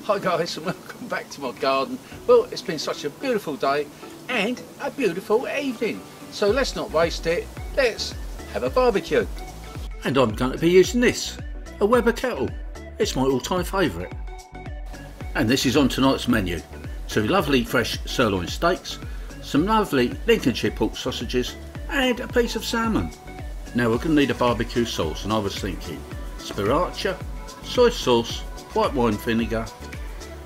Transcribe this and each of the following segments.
Hi guys, and welcome back to my garden. Well, it's been such a beautiful day and a beautiful evening, so let's not waste it, let's have a barbecue. And I'm going to be using this, a Weber Kettle. It's my all-time favourite. And this is on tonight's menu. 2 lovely fresh sirloin steaks, some lovely Lincolnshire pork sausages and a piece of salmon. Now we're going to need a barbecue sauce, and I was thinking sriracha, soy sauce, white wine vinegar,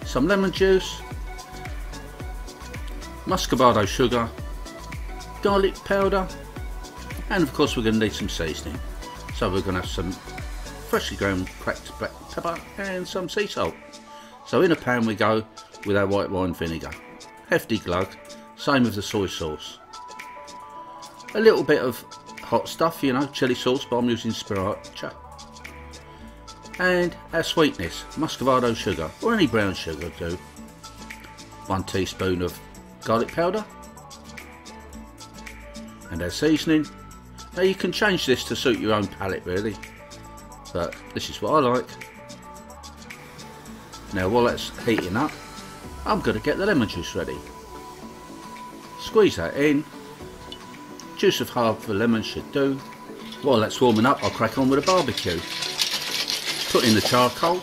some lemon juice, muscovado sugar, garlic powder, and of course we're going to need some seasoning. So we're going to have some freshly ground cracked black pepper and some sea salt. So in a pan we go with our white wine vinegar, hefty glug, same with the soy sauce. A little bit of hot stuff, you know, chilli sauce, but I'm using sriracha. And our sweetness, muscovado sugar, or any brown sugar will do. 1 teaspoon of garlic powder. And our seasoning. Now you can change this to suit your own palate really, but this is what I like. Now while that's heating up, I'm going to get the lemon juice ready. Squeeze that in. Juice of half a lemon should do. While that's warming up, I'll crack on with a barbecue. Put in the charcoal,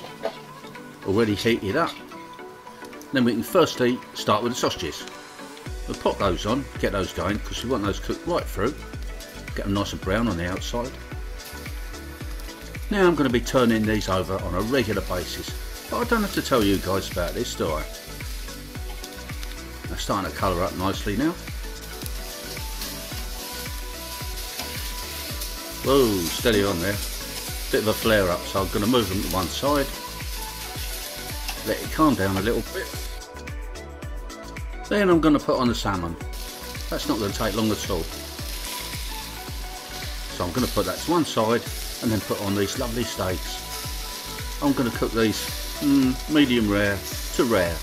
already heated up. Then we can firstly start with the sausages. We'll pop those on, get those going, because we want those cooked right through. Get them nice and brown on the outside. Now I'm going to be turning these over on a regular basis, but I don't have to tell you guys about this, do I? They're starting to colour up nicely now. Whoa, steady on there. Bit of a flare up, so I'm going to move them to one side. Let it calm down a little bit. Then I'm going to put on the salmon. That's not going to take long at all. So I'm going to put that to one side and then put on these lovely steaks. I'm going to cook these medium rare to rare.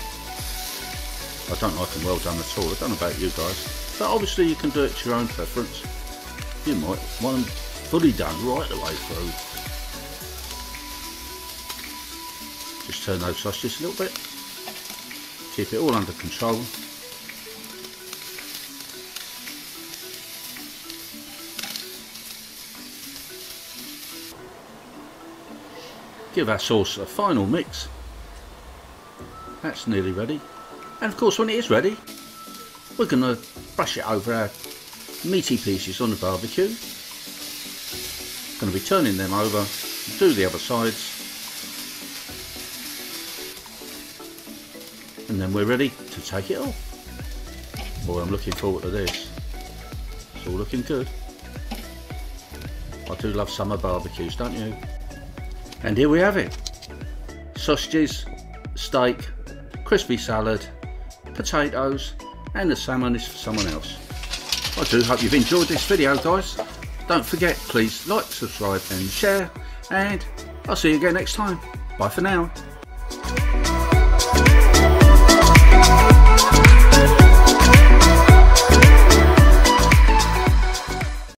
I don't like them well done at all. I don't know about you guys, but obviously you can do it to your own preference. You might want them fully done right the way through. Just turn those sausages a little bit. Keep it all under control. Give our sauce a final mix. That's nearly ready. And of course when it is ready, we're going to brush it over our meaty pieces on the barbecue. Going to be turning them over, do the other sides. And then we're ready to take it off. Boy, I'm looking forward to this. It's all looking good. I do love summer barbecues, don't you? And here we have it. Sausages, steak, crispy salad, potatoes, and the salmon is for someone else. I do hope you've enjoyed this video, guys. Don't forget, please like, subscribe and share, and I'll see you again next time. Bye for now.